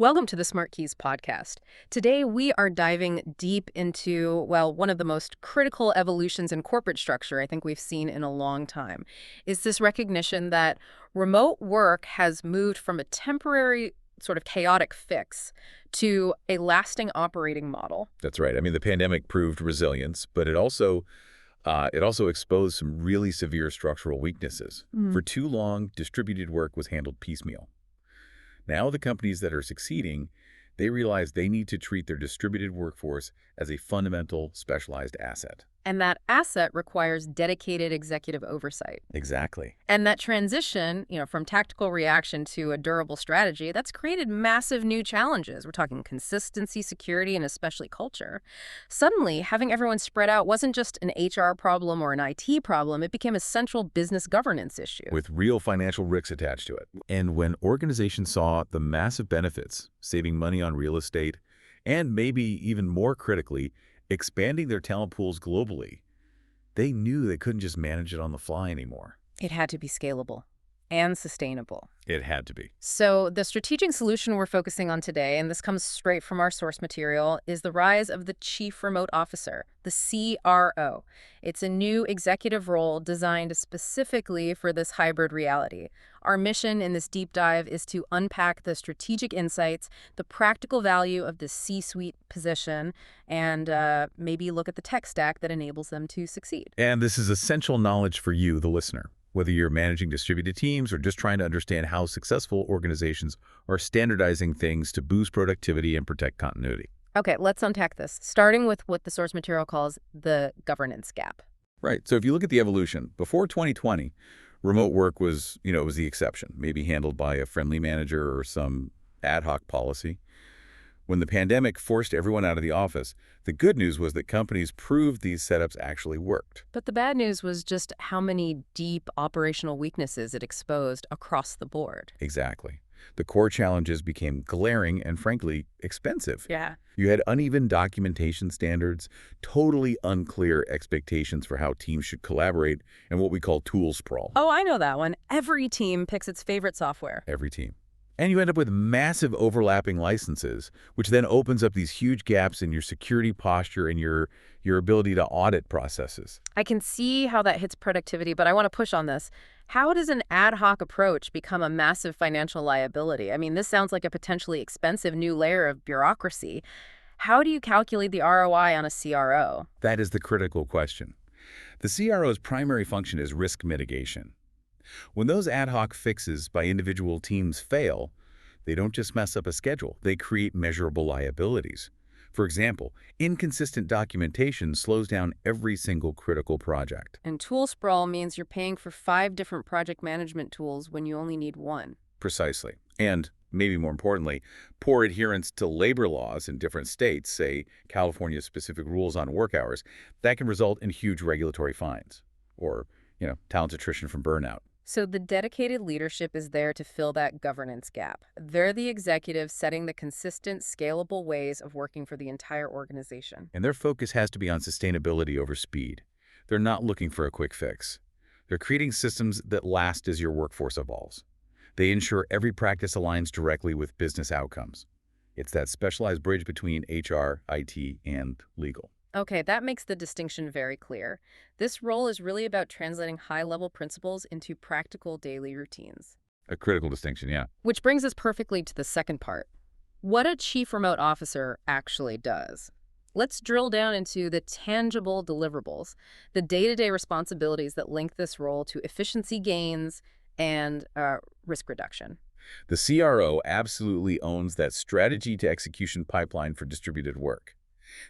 Welcome to the SmartKeys podcast. Today, we are diving deep into, well, one of the most critical evolutions in corporate structure I think we've seen in a long time, is this recognition that remote work has moved from a temporary sort of chaotic fix to a lasting operating model. That's right. I mean, the pandemic proved resilience, but it also exposed some really severe structural weaknesses. For too long, distributed work was handled piecemeal. Now the companies that are succeeding, they realize they need to treat their distributed workforce as a fundamental, specialized asset. And that asset requires dedicated executive oversight. Exactly. And that transition, from tactical reaction to a durable strategy, that's created massive new challenges. We're talking consistency, security, and especially culture. Suddenly, having everyone spread out wasn't just an HR problem or an IT problem. It became a central business governance issue. With real financial risks attached to it. And when organizations saw the massive benefits, saving money on real estate, and maybe even more critically, expanding their talent pools globally, they knew they couldn't just manage it on the fly anymore. It had to be scalable and sustainable. It had to be. So the strategic solution we're focusing on today, and this comes straight from our source material, is the rise of the Chief Remote Officer, the CRO. It's a new executive role designed specifically for this hybrid reality. Our mission in this deep dive is to unpack the strategic insights, the practical value of the C-suite position, and maybe look at the tech stack that enables them to succeed. And this is essential knowledge for you, the listener. Whether you're managing distributed teams or just trying to understand how successful organizations are standardizing things to boost productivity and protect continuity. Okay, let's unpack this, starting with what the source material calls the governance gap. Right. So if you look at the evolution, before 2020, remote work was, it was the exception, maybe handled by a friendly manager or some ad hoc policy. When the pandemic forced everyone out of the office, the good news was that companies proved these setups actually worked. But the bad news was just how many deep operational weaknesses it exposed across the board. Exactly. The core challenges became glaring and, frankly, expensive. Yeah. You had uneven documentation standards, totally unclear expectations for how teams should collaborate, and what we call tool sprawl. Oh, I know that one. Every team picks its favorite software. Every team. And you end up with massive overlapping licenses, which then opens up these huge gaps in your security posture and your ability to audit processes. I can see how that hits productivity, but I want to push on this. How does an ad hoc approach become a massive financial liability? I mean, this sounds like a potentially expensive new layer of bureaucracy. How do you calculate the ROI on a CRO? That is the critical question. The CRO's primary function is risk mitigation. When those ad hoc fixes by individual teams fail, they don't just mess up a schedule, they create measurable liabilities. For example, inconsistent documentation slows down every single critical project. And tool sprawl means you're paying for 5 different project management tools when you only need one. Precisely. And, maybe more importantly, poor adherence to labor laws in different states, say California's specific rules on work hours, that can result in huge regulatory fines or, talent attrition from burnout. So the dedicated leadership is there to fill that governance gap. They're the executives setting the consistent, scalable ways of working for the entire organization. And their focus has to be on sustainability over speed. They're not looking for a quick fix. They're creating systems that last as your workforce evolves. They ensure every practice aligns directly with business outcomes. It's that specialized bridge between HR, IT, and legal. Okay, that makes the distinction very clear. This role is really about translating high-level principles into practical daily routines. A critical distinction, yeah. Which brings us perfectly to the second part. What a chief remote officer actually does. Let's drill down into the tangible deliverables, the day-to-day responsibilities that link this role to efficiency gains and risk reduction. The CRO absolutely owns that strategy to execution pipeline for distributed work.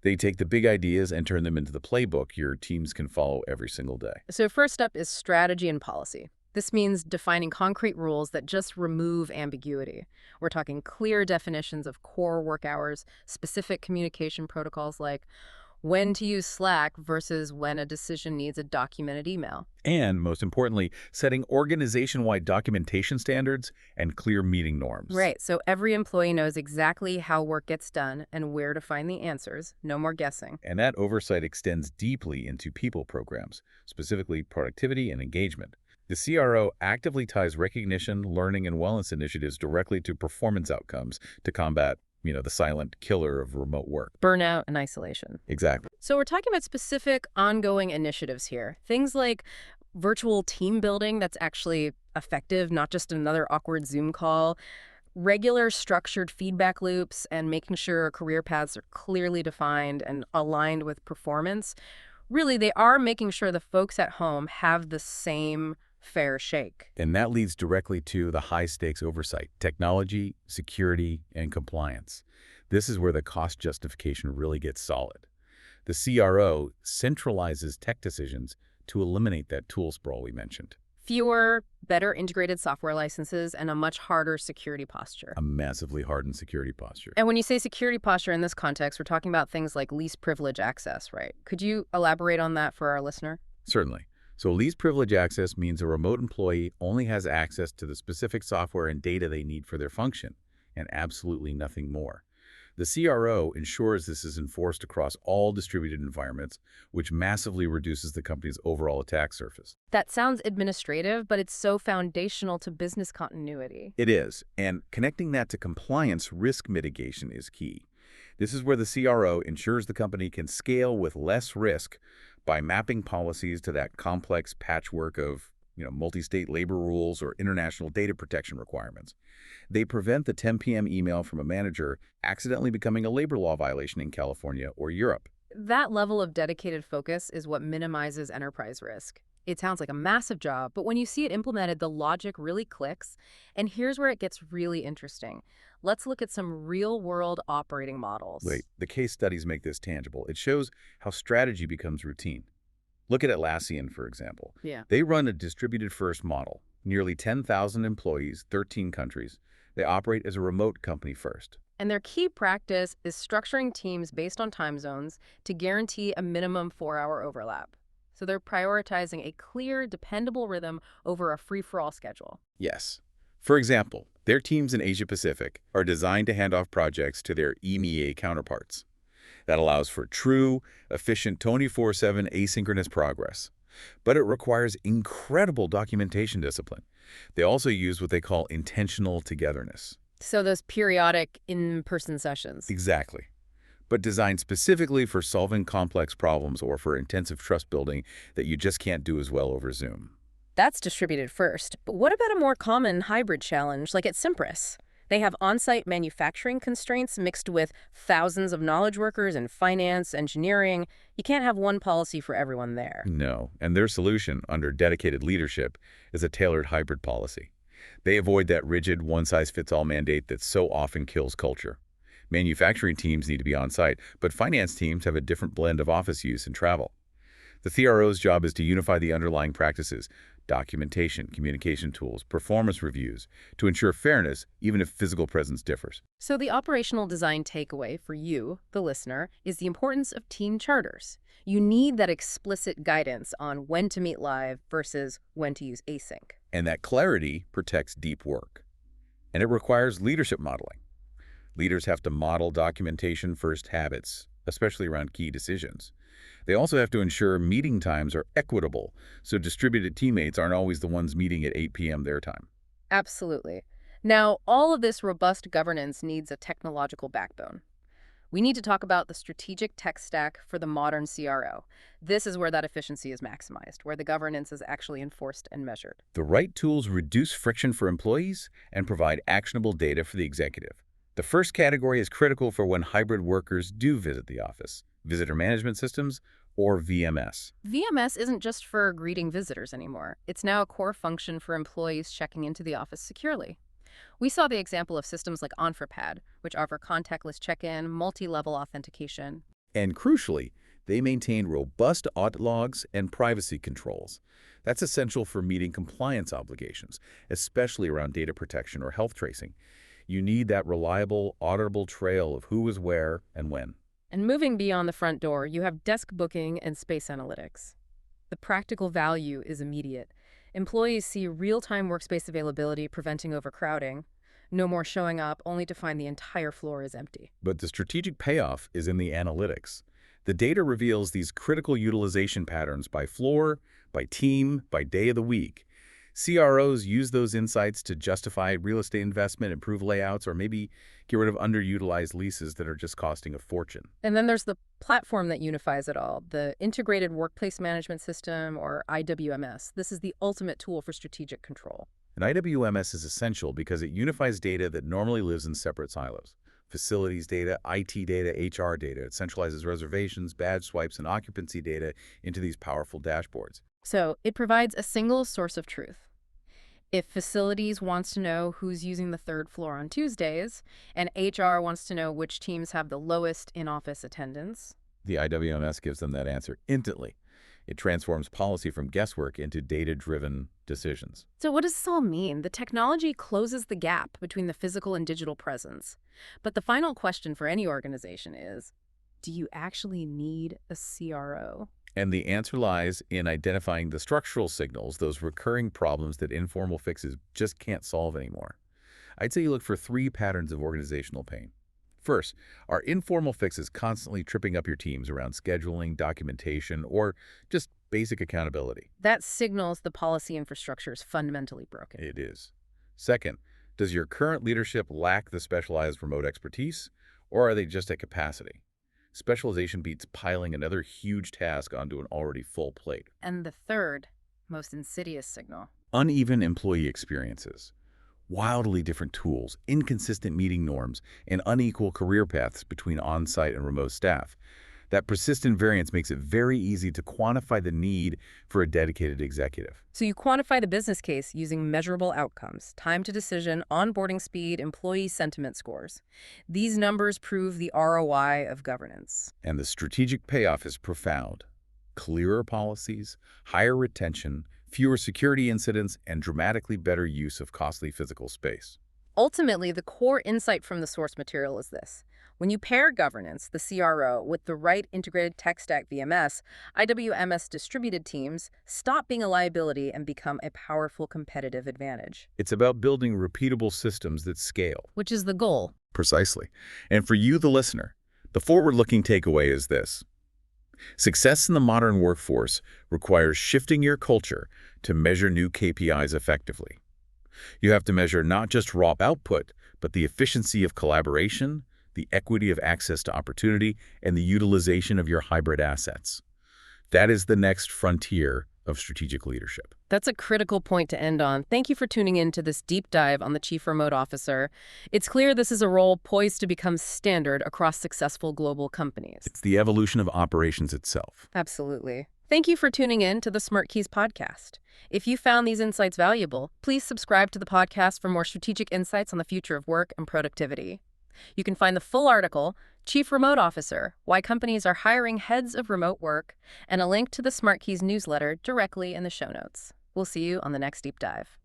They take the big ideas and turn them into the playbook your teams can follow every single day. So first up is strategy and policy. This means defining concrete rules that just remove ambiguity. We're talking clear definitions of core work hours, specific communication protocols like when to use Slack versus when a decision needs a documented email. And, most importantly, setting organization-wide documentation standards and clear meeting norms. Right, so every employee knows exactly how work gets done and where to find the answers. No more guessing. And that oversight extends deeply into people programs, specifically productivity and engagement. The CRO actively ties recognition, learning, and wellness initiatives directly to performance outcomes to combat, the silent killer of remote work. Burnout and isolation. Exactly. So we're talking about specific ongoing initiatives here. Things like virtual team building that's actually effective, not just another awkward Zoom call, regular structured feedback loops, and making sure career paths are clearly defined and aligned with performance. Really, they are making sure the folks at home have the same fair shake. And that leads directly to the high-stakes oversight, technology, security, and compliance. This is where the cost justification really gets solid. The CRO centralizes tech decisions to eliminate that tool sprawl we mentioned. Fewer, better integrated software licenses, and a much harder security posture. A massively hardened security posture. And when you say security posture in this context, we're talking about things like least privilege access, right? Could you elaborate on that for our listener? Certainly. So least privilege access means a remote employee only has access to the specific software and data they need for their function, and absolutely nothing more. The CRO ensures this is enforced across all distributed environments, which massively reduces the company's overall attack surface. That sounds administrative, but it's so foundational to business continuity. It is, and connecting that to compliance risk mitigation is key. This is where the CRO ensures the company can scale with less risk by mapping policies to that complex patchwork of multi-state labor rules or international data protection requirements. They prevent the 10 p.m. email from a manager accidentally becoming a labor law violation in California or Europe. That level of dedicated focus is what minimizes enterprise risk. It sounds like a massive job, but when you see it implemented, the logic really clicks. And here's where it gets really interesting. Let's look at some real-world operating models. Wait, the case studies make this tangible. It shows how strategy becomes routine. Look at Atlassian, for example. Yeah. They run a distributed first model. Nearly 10,000 employees, 13 countries. They operate as a remote company first. And their key practice is structuring teams based on time zones to guarantee a minimum 4-hour overlap. So they're prioritizing a clear, dependable rhythm over a free-for-all schedule. Yes. For example, their teams in Asia-Pacific are designed to hand off projects to their EMEA counterparts. That allows for true, efficient 24/7 asynchronous progress. But it requires incredible documentation discipline. They also use what they call intentional togetherness. So those periodic in-person sessions. Exactly. But designed specifically for solving complex problems or for intensive trust building that you just can't do as well over Zoom. That's distributed first. But what about a more common hybrid challenge, like at Cimpress? They have on-site manufacturing constraints mixed with thousands of knowledge workers in finance, engineering. You can't have one policy for everyone there. No, and their solution, under dedicated leadership, is a tailored hybrid policy. They avoid that rigid, one-size-fits-all mandate that so often kills culture. Manufacturing teams need to be on-site, but finance teams have a different blend of office use and travel. The CRO's job is to unify the underlying practices, documentation, communication tools, performance reviews, to ensure fairness, even if physical presence differs. So the operational design takeaway for you, the listener, is the importance of team charters. You need that explicit guidance on when to meet live versus when to use async. And that clarity protects deep work. And it requires leadership modeling. Leaders have to model documentation-first habits, especially around key decisions. They also have to ensure meeting times are equitable, so distributed teammates aren't always the ones meeting at 8 p.m. their time. Absolutely. Now, all of this robust governance needs a technological backbone. We need to talk about the strategic tech stack for the modern CRO. This is where that efficiency is maximized, where the governance is actually enforced and measured. The right tools reduce friction for employees and provide actionable data for the executive. The first category is critical for when hybrid workers do visit the office: visitor management systems, or VMS. VMS isn't just for greeting visitors anymore. It's now a core function for employees checking into the office securely. We saw the example of systems like OnForPad, which offer contactless check-in, multi-level authentication. And crucially, they maintain robust audit logs and privacy controls. That's essential for meeting compliance obligations, especially around data protection or health tracing. You need that reliable, auditable trail of who was where and when. And moving beyond the front door, you have desk booking and space analytics. The practical value is immediate. Employees see real-time workspace availability preventing overcrowding. No more showing up only to find the entire floor is empty. But the strategic payoff is in the analytics. The data reveals these critical utilization patterns by floor, by team, by day of the week. CROs use those insights to justify real estate investment, improve layouts, or maybe get rid of underutilized leases that are just costing a fortune. And then there's the platform that unifies it all, the Integrated Workplace Management System, or IWMS. This is the ultimate tool for strategic control. And IWMS is essential because it unifies data that normally lives in separate silos. Facilities data, IT data, HR data. It centralizes reservations, badge swipes, and occupancy data into these powerful dashboards. So it provides a single source of truth. If facilities wants to know who's using the third floor on Tuesdays, and HR wants to know which teams have the lowest in-office attendance, The IWMS gives them that answer instantly. It transforms policy from guesswork into data-driven decisions. so what does this all mean? The technology closes the gap between the physical and digital presence. But the final question for any organization is, do you actually need a CRO? And the answer lies in identifying the structural signals, those recurring problems that informal fixes just can't solve anymore. I'd say you look for 3 patterns of organizational pain. First, are informal fixes constantly tripping up your teams around scheduling, documentation, or just basic accountability? That signals the policy infrastructure is fundamentally broken. It is. Second, does your current leadership lack the specialized remote expertise, or are they just at capacity? Specialization beats piling another huge task onto an already full plate. And the third, most insidious signal. Uneven employee experiences, wildly different tools, inconsistent meeting norms, and unequal career paths between on-site and remote staff. That persistent variance makes it very easy to quantify the need for a dedicated executive. So you quantify the business case using measurable outcomes, time to decision, onboarding speed, employee sentiment scores. These numbers prove the ROI of governance. And the strategic payoff is profound. Clearer policies, higher retention, fewer security incidents, and dramatically better use of costly physical space. Ultimately, the core insight from the source material is this. When you pair governance, the CRO, with the right integrated tech stack VMS, IWMS distributed teams stop being a liability and become a powerful competitive advantage. It's about building repeatable systems that scale. Which is the goal. Precisely. And for you, the listener, the forward-looking takeaway is this. Success in the modern workforce requires shifting your culture to measure new KPIs effectively. You have to measure not just raw output, but the efficiency of collaboration, the equity of access to opportunity, and the utilization of your hybrid assets. That is the next frontier of strategic leadership. That's a critical point to end on. Thank you for tuning in to this deep dive on the Chief Remote Officer. It's clear this is a role poised to become standard across successful global companies. It's the evolution of operations itself. Absolutely. Thank you for tuning in to the SmartKeys podcast. If you found these insights valuable, please subscribe to the podcast for more strategic insights on the future of work and productivity. You can find the full article, Chief Remote Officer, Why Companies Are Hiring Heads of Remote Work, and a link to the SmartKeys newsletter directly in the show notes. We'll see you on the next deep dive.